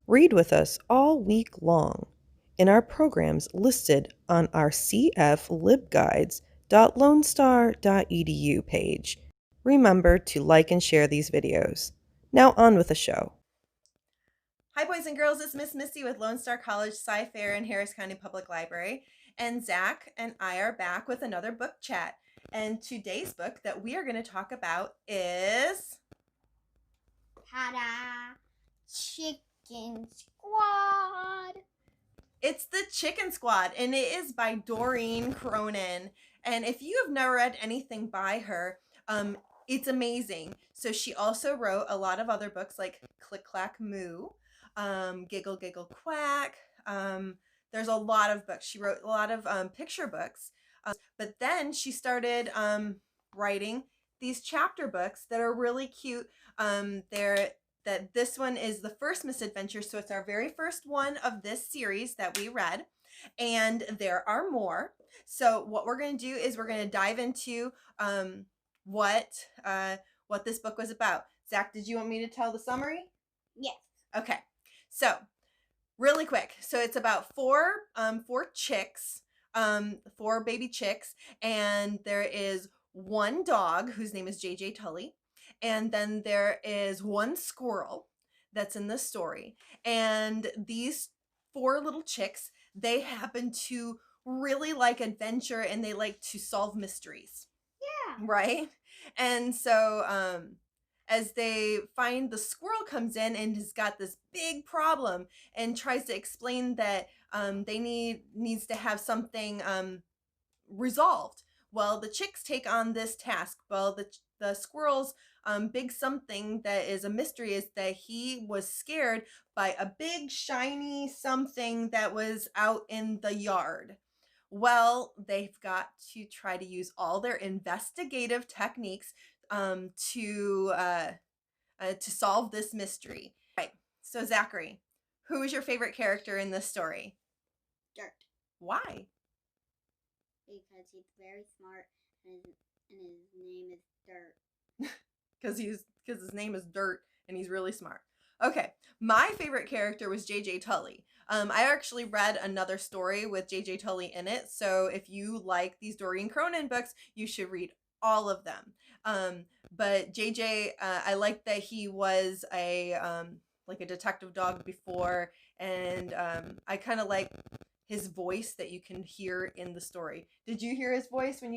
Read with us all week long in our programs listed on our cflibguides.lonestar.edu page. Remember to like and share these videos. Now on with the show. Hi boys and girls, it's Miss Missy with Lone Star College Sci-Fair in Harris County Public Library. And Zach and I are back with another book chat. And today's book that we are going to talk about is... Ta-da! Chicken Squad! It's the Chicken Squad, and it is by Doreen Cronin. And if you have never read anything by her, it's amazing. So she also wrote a lot of other books like Click Clack Moo, Giggle Giggle Quack. There's a lot of books. She wrote a lot of picture books. But then she started writing these chapter books that are really cute. This one is the first misadventure, so it's our very first one of this series that we read, and there are more. So what we're going to do is we're going to dive into what this book was about. Zach, did you want me to tell the summary? Yes. Okay. So really quick. So it's about four chicks, four baby chicks, and there is one dog whose name is JJ Tully. And then there is one squirrel that's in the story. And these four little chicks, they happen to really like adventure and they like to solve mysteries. Yeah. Right? And so as they find the squirrel comes in and has got this big problem and tries to explain that they needs to have something resolved. Well, the chicks take on this task. Well, the squirrel's big something that is a mystery is that he was scared by a big shiny something that was out in the yard. Well, they've got to try to use all their investigative techniques to solve this mystery. Right. So Zachary, who is your favorite character in this story? Dirt. Why? Because he's very smart and his name is Dirt. Because his name is Dirt and he's really smart. Okay, my favorite character was JJ Tully. I actually read another story with JJ Tully in it, so if you like these Doreen Cronin books, you should read all of them. But JJ, I like that he was like a detective dog before, and I kind of like his voice that you can hear in the story. Did you hear his voice when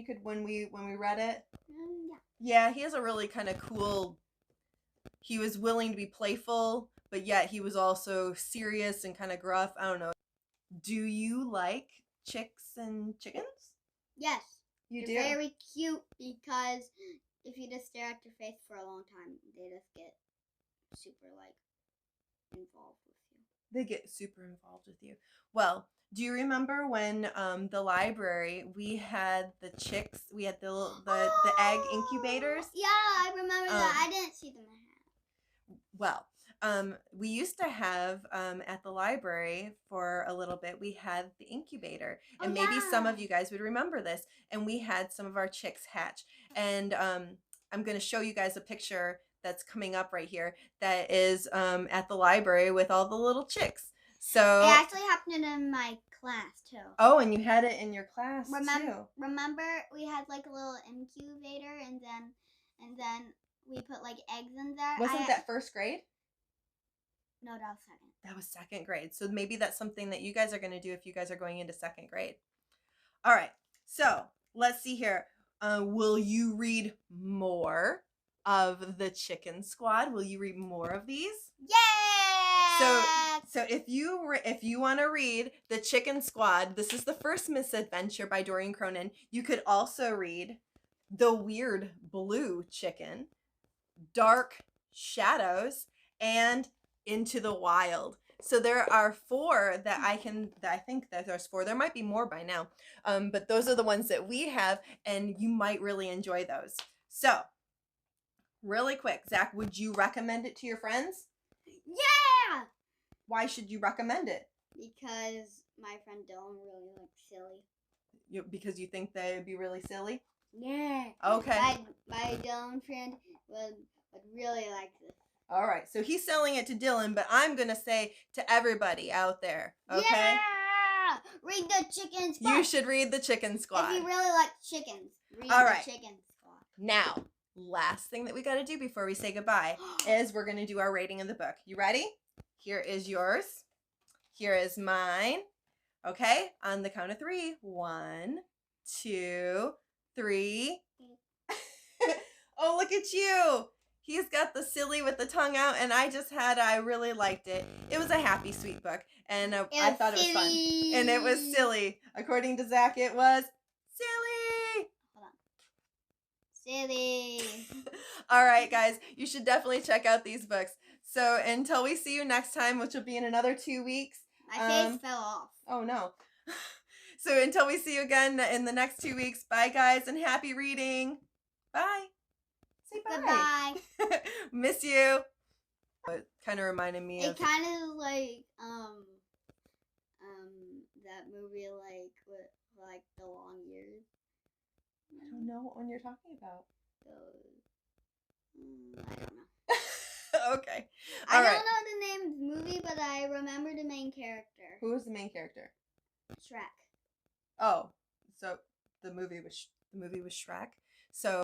we read it? Yeah. Yeah, he has a really kind of cool. He was willing to be playful, but yet he was also serious and kind of gruff. I don't know. Do you like chicks and chickens? Yes. You They're do? very cute because if you just stare at their face for a long time, they just get super involved with you. They get super involved with you. Well, do you remember when the library we had the chicks? We had the egg incubators. Yeah, I remember that. I didn't see them. Well, we used to have at the library for a little bit, we had the incubator. And maybe some of you guys would remember this. And we had some of our chicks hatch. And I'm going to show you guys a picture that's coming up right here that is at the library with all the little chicks. So it actually happened in my class too. Oh, and you had it in your class too. Remember we had like a little incubator and then we put like eggs in there. Wasn't that first grade? No, that was second. That was second grade. So maybe that's something that you guys are going to do if you guys are going into second grade. All right. So let's see here. Will you read more of the Chicken Squad? Will you read more of these? Yeah. So if you want to read the Chicken Squad, this is the first misadventure by Doreen Cronin. You could also read The Weird Blue Chicken, Dark Shadows, and Into the Wild. So there are four that I think that there's four. There might be more by now. But those are the ones that we have, and you might really enjoy those. So, really quick, Zach, would you recommend it to your friends? Yeah! Why should you recommend it? Because my friend Dylan really likes silly. Because you think they would be really silly? Yeah. Okay. My Dylan friend would really like this. All right. So he's selling it to Dylan, but I'm going to say to everybody out there. Okay? Yeah! Read the Chicken Squad. You should read the Chicken Squad. If you really like chickens, read All the right. Chicken Squad. Now, last thing that we got to do before we say goodbye is we're going to do our rating of the book. You ready? Here is yours. Here is mine. Okay? On the count of 3. 1, 2, 3. Oh, look at you. He's got the silly with the tongue out, and I really liked it. It was a happy, sweet book, and I thought it was fun. And it was silly. According to Zach, it was silly. Hold on. Silly. All right, guys, you should definitely check out these books. So until we see you next time, which will be in another 2 weeks. My face fell off. Oh, no. So until we see you again in the next 2 weeks, bye, guys, and happy reading. Bye. Say bye. Goodbye. Miss you. It kind of reminded me of... It kind of like, that movie, like, with, like, the long years. I don't know what one you're talking about. I don't know. Okay. I don't know the name of the movie, but I remember the main character. Who was the main character? Shrek. Oh, so the movie was Shrek. So